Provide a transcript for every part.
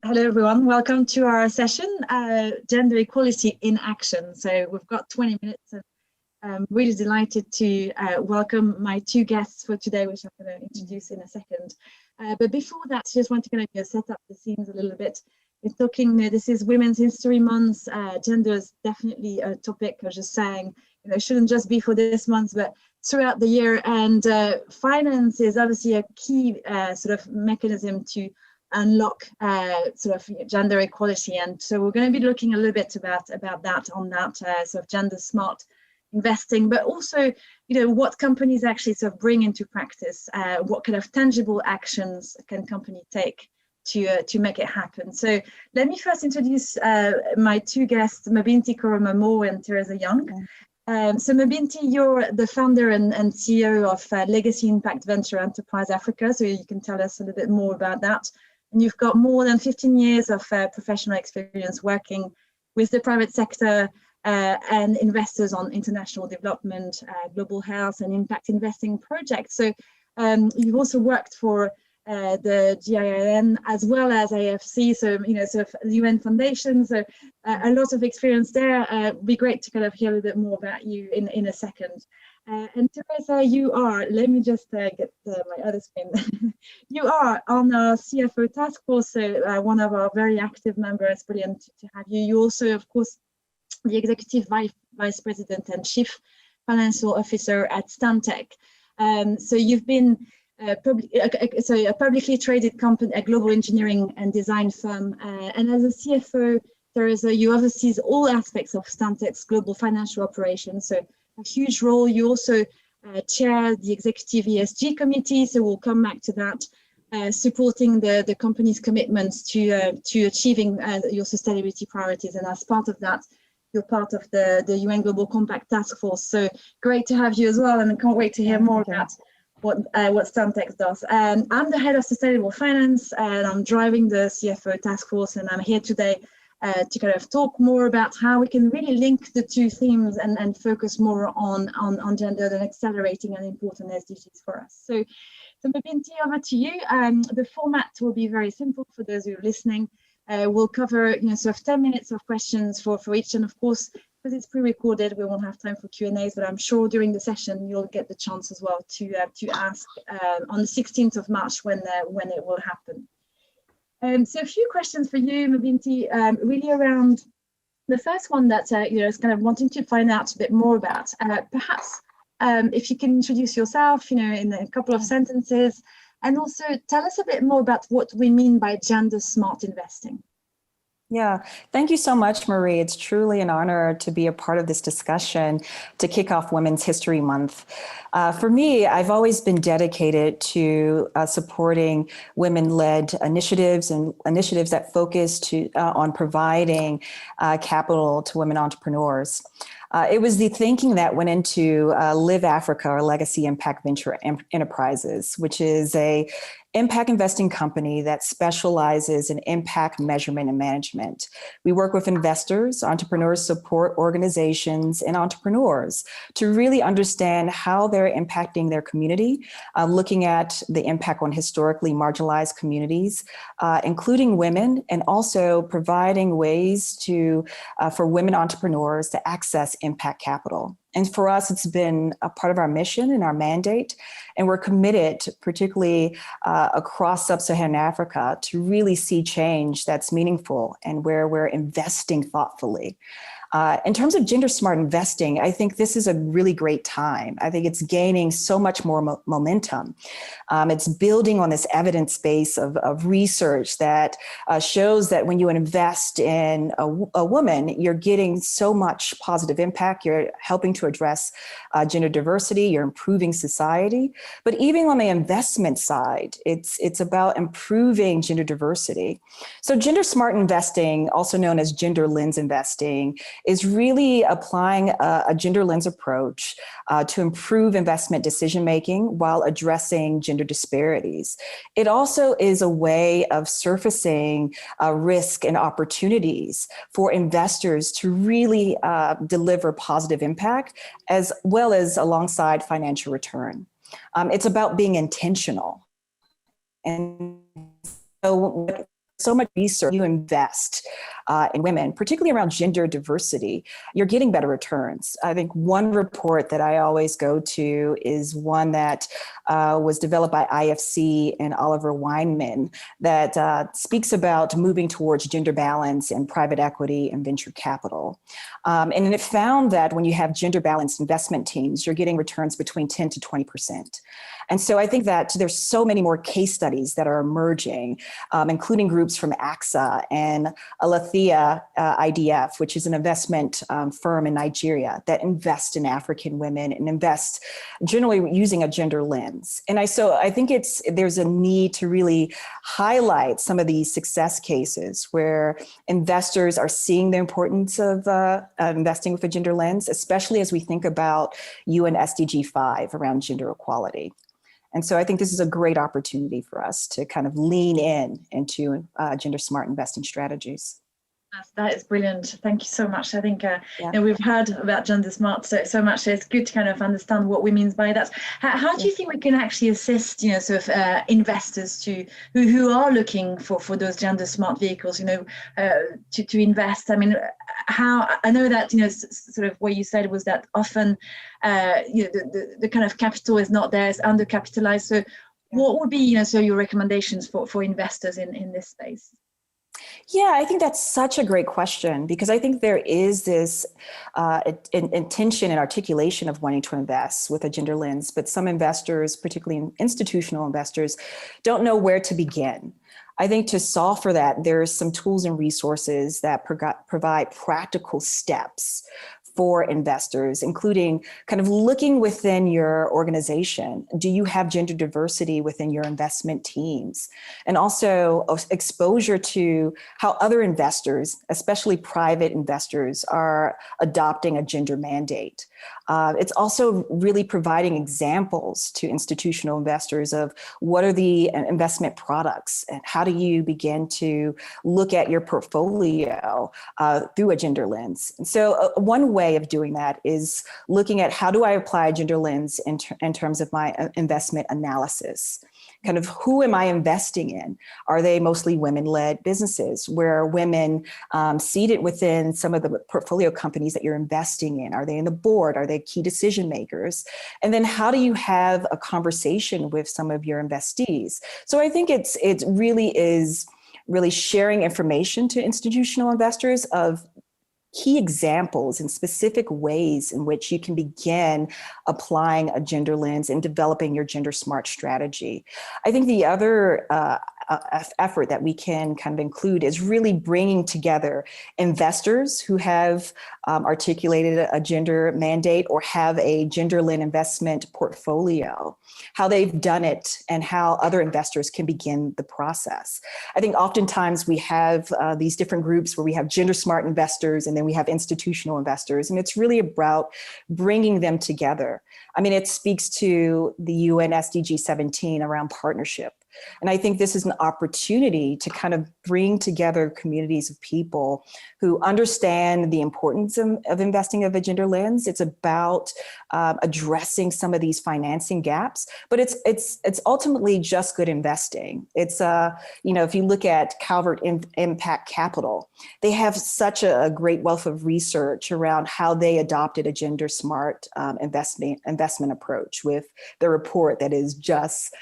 Hello, everyone. Welcome to our session, Gender Equality in Action. So we've got 20 minutes and I'm really delighted to welcome my two guests for today, which I'm going to introduce in a second. But before that, I just want to kind of set up the scenes a little bit. We're talking, this is Women's History Month. Gender is definitely a topic. I was just saying, it shouldn't just be for this month, but throughout the year. And finance is obviously a key sort of mechanism to unlock sort of gender equality, and so we're going to be looking a little bit about that on that sort of gender smart investing, but also what companies actually sort of bring into practice, what kind of tangible actions can company take to make it happen. So let me first introduce my two guests, Mabinti Koromamo and Teresa Young. So Mabinti, you're the founder and CEO of Legacy Impact Venture Enterprise Africa, so you can tell us a little bit more about that. And you've got more than 15 years of professional experience working with the private sector and investors on international development, global health and impact investing projects. So you've also worked for the GIIN as well as AFC, so sort of UN Foundation, so a lot of experience there. It'd be great to kind of hear a little bit more about you in a second. And Teresa, you are, let me just get my other screen. You are on our CFO task force, so one of our very active members. Brilliant to have you. You also, of course, the Executive Vice President and Chief Financial Officer at Stantec. So you've been a publicly traded company, a global engineering and design firm. And as a CFO, Teresa, you oversee all aspects of Stantec's global financial operations. So a huge role. You also chair the executive ESG committee, so we'll come back to that, supporting the company's commitments to achieving your sustainability priorities. And as part of that, you're part of the UN Global Compact Task Force. So great to have you as well, and I can't wait to hear more about what Stantec does. I'm the head of sustainable finance, and I'm driving the CFO task force, and I'm here today to kind of talk more about how we can really link the two themes and focus more on gender and accelerating an important SDGs for us. So Mabinti, over to you. The format will be very simple for those who are listening. We'll cover sort of 10 minutes of questions for each, and of course, because it's pre-recorded, we won't have time for Q&As, but I'm sure during the session you'll get the chance as well to ask on the 16th of March when it will happen. So a few questions for you, Mabinti, really around the first one that is kind of wanting to find out a bit more about. Perhaps if you can introduce yourself, in a couple of sentences, and also tell us a bit more about what we mean by gender smart investing. Yeah, thank you so much, Marie. It's truly an honor to be a part of this discussion to kick off Women's History Month. For me, I've always been dedicated to supporting women-led initiatives and initiatives that focus on providing capital to women entrepreneurs. It was the thinking that went into Live Africa, or Legacy Impact Venture Enterprises, which is a impact investing company that specializes in impact measurement and management. We work with investors, entrepreneurs, support organizations, and entrepreneurs to really understand how they're impacting their community, looking at the impact on historically marginalized communities, including women, and also providing ways for women entrepreneurs to access impact capital. And for us, it's been a part of our mission and our mandate, and we're committed, particularly across sub-Saharan Africa, to really see change that's meaningful and where we're investing thoughtfully. In terms of gender smart investing, I think this is a really great time. I think it's gaining so much more momentum. It's building on this evidence base of research that shows that when you invest in a woman, you're getting so much positive impact. You're helping to address gender diversity, you're improving society. But even on the investment side, it's about improving gender diversity. So gender smart investing, also known as gender lens investing, is really applying a gender lens approach to improve investment decision-making while addressing gender disparities. It also is a way of surfacing risk and opportunities for investors to really deliver positive impact, as well as alongside financial return. It's about being intentional. And so so much research you invest in women, particularly around gender diversity, you're getting better returns. I think one report that I always go to is one that was developed by IFC and Oliver Weinman that speaks about moving towards gender balance in private equity and venture capital. And it found that when you have gender balanced investment teams, you're getting returns between 10 to 20%. And so I think that there's so many more case studies that are emerging, including groups from AXA and Alethea IDF, which is an investment firm in Nigeria that invest in African women and invest generally using a gender lens. And so I think there's a need to really highlight some of these success cases where investors are seeing the importance of investing with a gender lens, especially as we think about UN SDG 5 around gender equality. And so I think this is a great opportunity for us to kind of lean into gender smart investing strategies. That is brilliant. Thank you so much. I think we've heard about gender smart so much. So it's good to kind of understand what we mean by that. How do you think we can actually assist, investors who are looking for those gender smart vehicles, to invest? I mean, how I know that sort of what you said was that often the kind of capital is not there, it's undercapitalized. So what would be your recommendations for investors in this space? Yeah, I think that's such a great question, because I think there is this intention and articulation of wanting to invest with a gender lens, but some investors, particularly institutional investors, don't know where to begin. I think to solve for that, there's some tools and resources that provide practical steps for investors, including kind of looking within your organization. Do you have gender diversity within your investment teams? And also exposure to how other investors, especially private investors, are adopting a gender mandate. It's also really providing examples to institutional investors of what are the investment products and how do you begin to look at your portfolio through a gender lens. And so one way of doing that is looking at how do I apply a gender lens in terms of my investment analysis. Kind of who am I investing in? Are they mostly women-led businesses where women seated within some of the portfolio companies that you're investing in? Are they in the board? Are they key decision makers? And then how do you have a conversation with some of your investees? So I think it really is sharing information to institutional investors of key examples and specific ways in which you can begin applying a gender lens and developing your gender smart strategy. I think the other effort that we can kind of include is really bringing together investors who have articulated a gender mandate or have a gender-led investment portfolio, how they've done it, and how other investors can begin the process. I think oftentimes we have these different groups where we have gender smart investors and then we have institutional investors, and it's really about bringing them together. I mean, it speaks to the UN SDG 17 around partnership. And I think this is an opportunity to kind of bring together communities of people who understand the importance of investing of a gender lens. It's about addressing some of these financing gaps, but it's ultimately just good investing. It's if you look at Calvert Impact Capital, they have such a great wealth of research around how they adopted a gender smart investment approach with the report that is just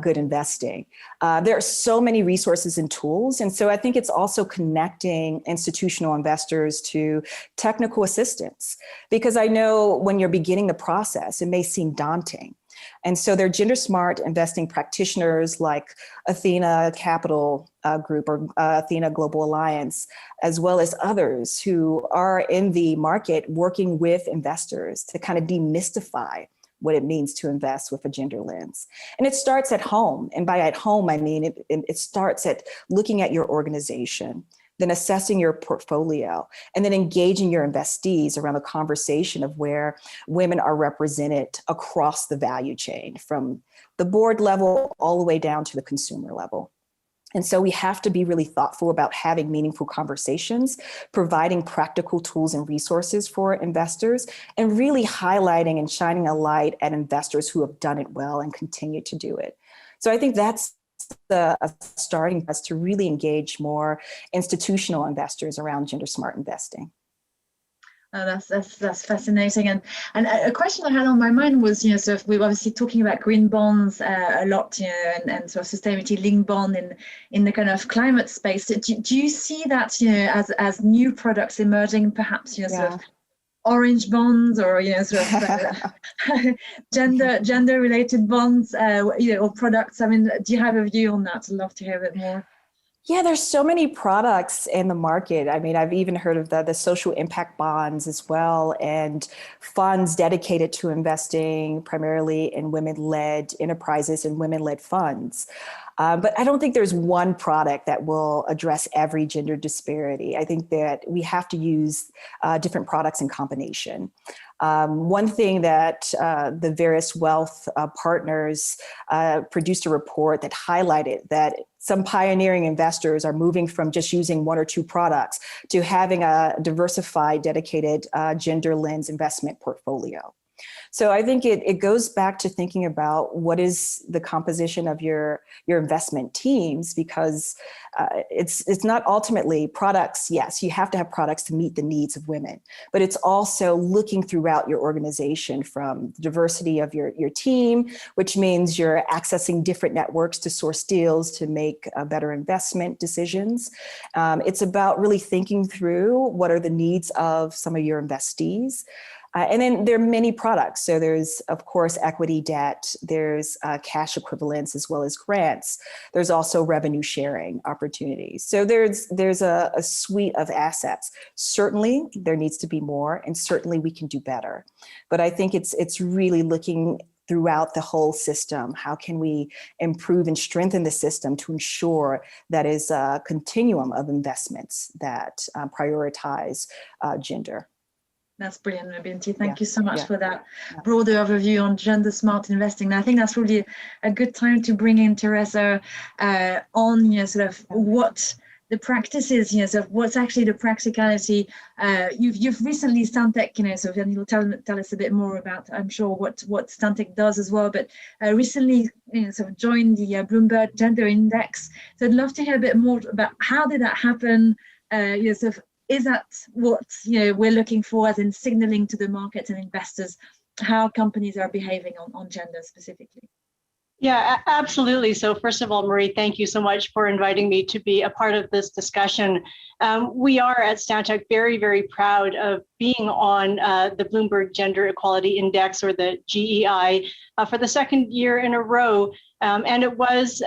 good investing. There are so many resources and tools. And so I think it's also connecting institutional investors to technical assistance, because I know when you're beginning the process, it may seem daunting. And so there are gender smart investing practitioners like Athena Capital Group or Athena Global Alliance, as well as others who are in the market working with investors to kind of demystify what it means to invest with a gender lens. And it starts at home. And by at home, I mean, it starts at looking at your organization, then assessing your portfolio, and then engaging your investees around the conversation of where women are represented across the value chain, from the board level all the way down to the consumer level. And so we have to be really thoughtful about having meaningful conversations, providing practical tools and resources for investors, and really highlighting and shining a light at investors who have done it well and continue to do it. So I think that's a starting place to really engage more institutional investors around gender smart investing. Oh, that's fascinating, and a question I had on my mind was, sort of, we're obviously talking about green bonds a lot, and sort of sustainability linked bond in the kind of climate space. Do you see that, as new products emerging, perhaps, sort of orange bonds, or sort of gender related bonds, or products? I mean, do you have a view on that? I'd love to hear a bit more. Yeah, there's so many products in the market. I mean, I've even heard of the social impact bonds as well, and funds dedicated to investing primarily in women-led enterprises and women-led funds. But I don't think there's one product that will address every gender disparity. I think that we have to use different products in combination. One thing that the various wealth partners produced a report that highlighted that some pioneering investors are moving from just using one or two products to having a diversified, dedicated gender lens investment portfolio. So I think it goes back to thinking about what is the composition of your investment teams, because it's not ultimately products. Yes, you have to have products to meet the needs of women, but it's also looking throughout your organization from the diversity of your team, which means you're accessing different networks to source deals to make better investment decisions. It's about really thinking through what are the needs of some of your investees. And then there are many products. So there's, of course, equity debt, there's cash equivalents, as well as grants. There's also revenue sharing opportunities. So there's a suite of assets. Certainly there needs to be more, and certainly we can do better. But I think it's really looking throughout the whole system. How can we improve and strengthen the system to ensure that is a continuum of investments that prioritize gender? That's brilliant, Binti. Thank you so much for that broader overview on gender smart investing. And I think that's really a good time to bring in Teresa on sort of what the practice is, sort of what's actually the practicality. You've recently Stantec, sort of, and you'll tell us a bit more about, I'm sure, what Stantec does as well. But recently, sort of joined the Bloomberg Gender Index. So I'd love to hear a bit more about how did that happen. Sort of, is that what we're looking for, as in signaling to the market and investors how companies are behaving on gender specifically? Yeah, absolutely. So first of all, Marie, thank you so much for inviting me to be a part of this discussion. We are at Stantec very, very proud of being on the Bloomberg Gender Equality Index, or the GEI, for the second year in a row. And it was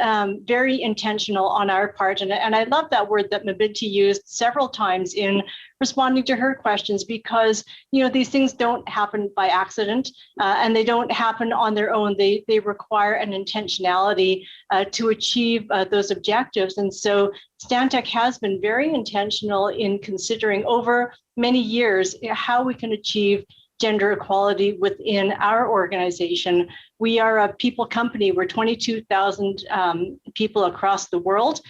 very intentional on our part. And I love that word that Mabinti used several times in responding to her questions, because these things don't happen by accident, and they don't happen on their own. They require an intentionality to achieve those objectives. And so Stantec has been very intentional in considering over many years how we can achieve gender equality within our organization. We are a people company. We're 22,000 people across the world.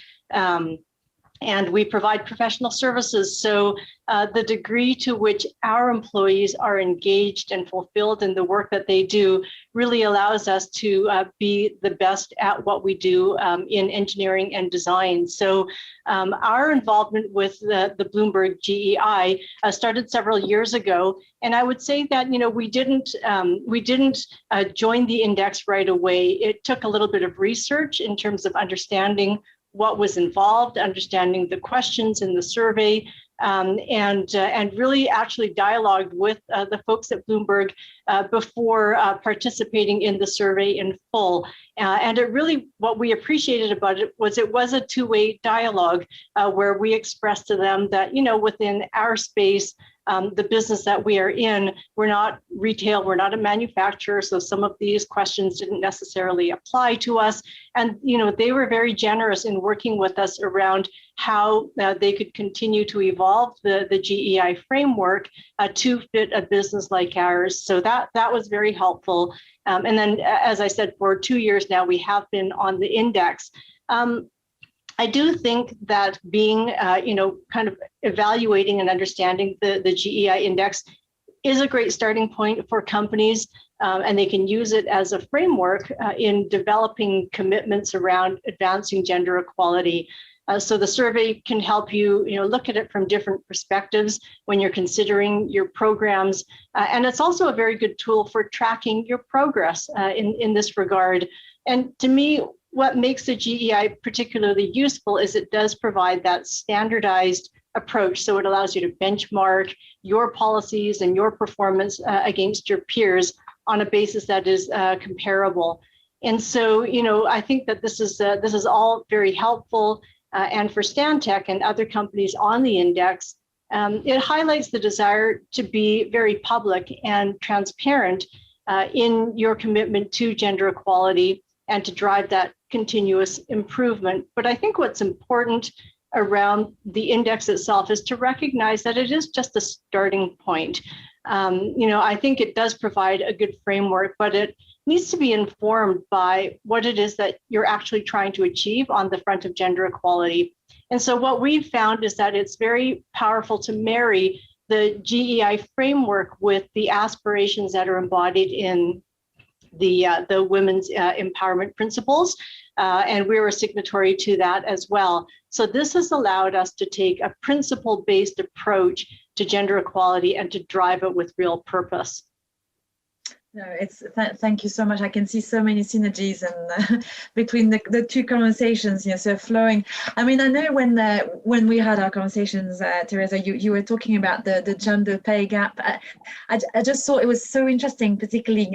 And we provide professional services. So the degree to which our employees are engaged and fulfilled in the work that they do really allows us to be the best at what we do in engineering and design. So our involvement with the Bloomberg GEI started several years ago. And I would say that we didn't join the index right away. It took a little bit of research in terms of understanding what was involved, understanding the questions in the survey, and really actually dialogued with the folks at Bloomberg before participating in the survey in full. And it really, what we appreciated about it was a two-way dialogue where we expressed to them that, within our space, the business that we are in, we're not retail, we're not a manufacturer, so some of these questions didn't necessarily apply to us. And they were very generous in working with us around how they could continue to evolve the GEI framework to fit a business like ours. So that was very helpful. And then, as I said, for 2 years now, we have been on the index. I do think that being, kind of evaluating and understanding the GEI index is a great starting point for companies. and they can use it as a framework in developing commitments around advancing gender equality. So the survey can help you, look at it from different perspectives when you're considering your programs. And it's also a very good tool for tracking your progress in this regard. And to me, what makes the GEI particularly useful is it does provide that standardized approach. So it allows you to benchmark your policies and your performance against your peers on a basis that is comparable. And so, I think that this is all very helpful. And for Stantec and other companies on the index, it highlights the desire to be very public and transparent in your commitment to gender equality and to drive that continuous improvement. But I think what's important around the index itself is to recognize that it is just a starting point. I think it does provide a good framework, but it needs to be informed by what it is that you're actually trying to achieve on the front of gender equality. And so what we've found is that it's very powerful to marry the GEI framework with the aspirations that are embodied in the women's empowerment principles. And we're a signatory to that as well. So this has allowed us to take a principle-based approach to gender equality and to drive it with real purpose. No, thank you so much. I can see so many synergies and between the two conversations, so flowing. I mean, I know when we had our conversations, Teresa, you were talking about the gender pay gap. I just thought it was so interesting, particularly,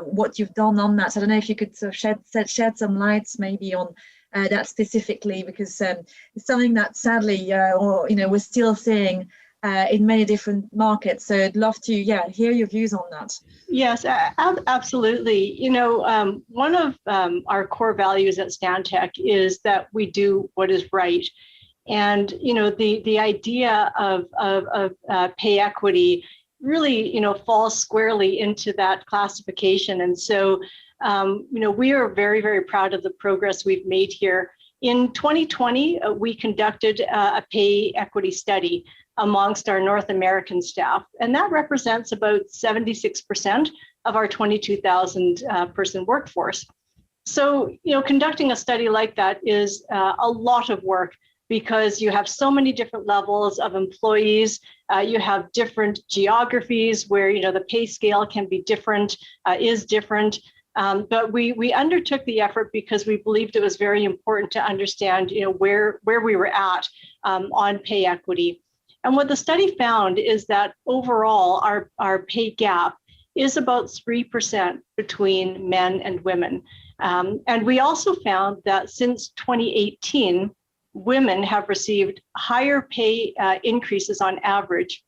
what you've done on that. So I don't know if you could sort of shed some lights maybe on that specifically, because it's something that sadly, we're still seeing in many different markets. So I'd love to, hear your views on that. Yes, absolutely. One of our core values at Stantec is that we do what is right. And, the idea of pay equity really, falls squarely into that classification. And so, we are very, very proud of the progress we've made here. In 2020, we conducted a pay equity study amongst our North American staff, and that represents about 76% of our 22,000 person workforce. So, conducting a study like that is a lot of work because you have so many different levels of employees. You have different geographies where, the pay scale can be different, is different. But we undertook the effort because we believed it was very important to understand, where we were at on pay equity. And what the study found is that overall, our pay gap is about 3% between men and women. And we also found that since 2018, women have received higher pay increases on average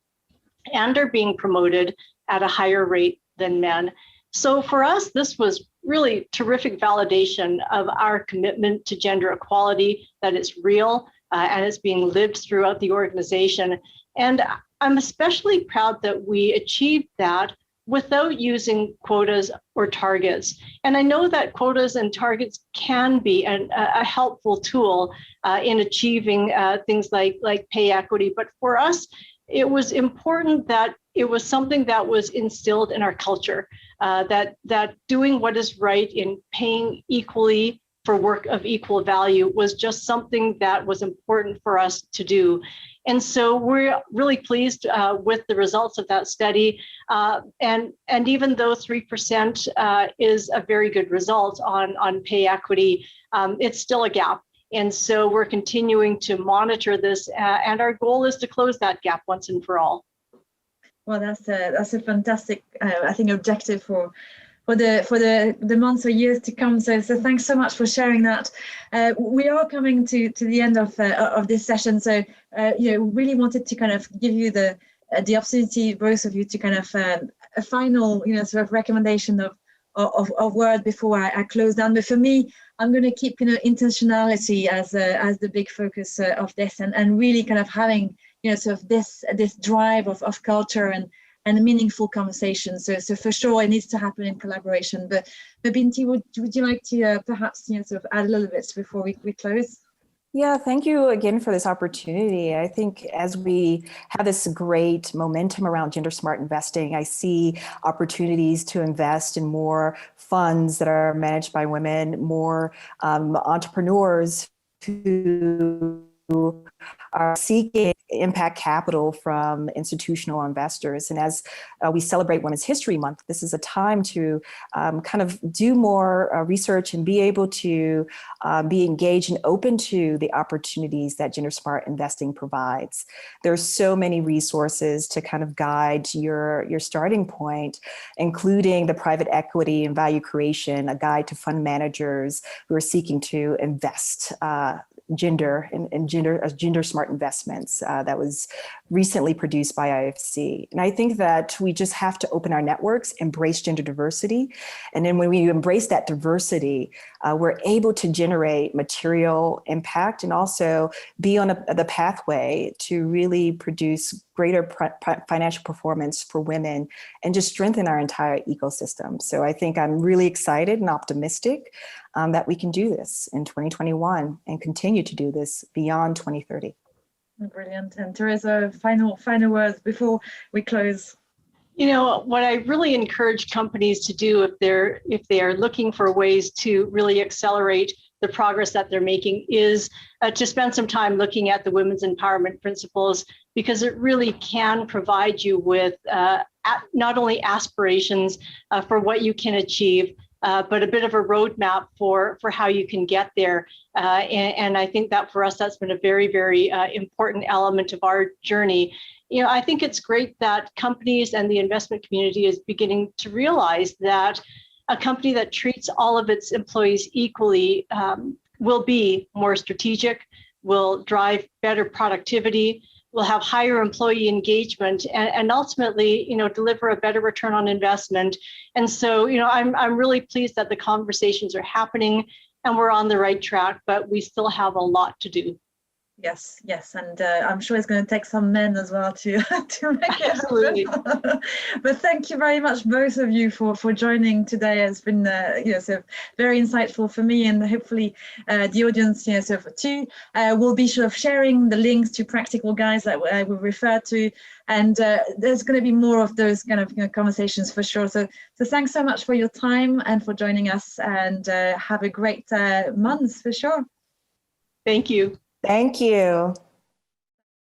and are being promoted at a higher rate than men. So for us, this was really terrific validation of our commitment to gender equality, that it's real and it's being lived throughout the organization. And I'm especially proud that we achieved that without using quotas or targets. And I know that quotas and targets can be a helpful tool in achieving things like pay equity. But for us, it was important that it was something that was instilled in our culture, that doing what is right in paying equally for work of equal value was just something that was important for us to do. And so we're really pleased with the results of that study. And even though 3% is a very good result on pay equity, it's still a gap. And so we're continuing to monitor this, and our goal is to close that gap once and for all. Well, that's a fantastic, I think, objective for the months or years to come. So thanks so much for sharing that. We are coming to the end of this session. So really wanted to kind of give you the opportunity, both of you, to kind of a final sort of recommendation of word before I close down. But for me, I'm going to keep intentionality as the big focus of this, and really kind of having sort of this drive of culture and meaningful conversation. So for sure, it needs to happen in collaboration. But Binti, would you like to perhaps sort of add a little bit before we close? Yeah, thank you again for this opportunity. I think as we have this great momentum around gender smart investing, I see opportunities to invest in more funds that are managed by women, more entrepreneurs who are seeking impact capital from institutional investors. And as we celebrate Women's History Month, this is a time to kind of do more research and be able to be engaged and open to the opportunities that gender smart investing provides. There's so many resources to kind of guide your starting point, including the private equity and value creation, a guide to fund managers who are seeking to invest gender smart investments that was recently produced by IFC. And I think that we just have to open our networks, embrace gender diversity. And then when we embrace that diversity, we're able to generate material impact and also be on the pathway to really produce greater financial performance for women and just strengthen our entire ecosystem. So I think I'm really excited and optimistic that we can do this in 2021 and continue to do this beyond 2030. Brilliant. And Teresa, final words before we close. You know, what I really encourage companies to do if they are looking for ways to really accelerate the progress that they're making is to spend some time looking at the women's empowerment principles, because it really can provide you with not only aspirations for what you can achieve, but a bit of a roadmap for how you can get there. And I think that for us, that's been a very, very important element of our journey. You know, I think it's great that companies and the investment community is beginning to realize that a company that treats all of its employees equally will be more strategic, will drive better productivity, will have higher employee engagement, and ultimately, you know, deliver a better return on investment. And so, you know, I'm really pleased that the conversations are happening and we're on the right track, but we still have a lot to do. Yes, and I'm sure it's going to take some men as well to make it happen. But thank you very much, both of you, for joining today. It's been sort of very insightful for me, and hopefully the audience sort of too. We'll be sort of sharing the links to practical guides that we refer to, and there's going to be more of those kind of conversations for sure. So thanks so much for your time and for joining us, and have a great month for sure. Thank you. Thank you.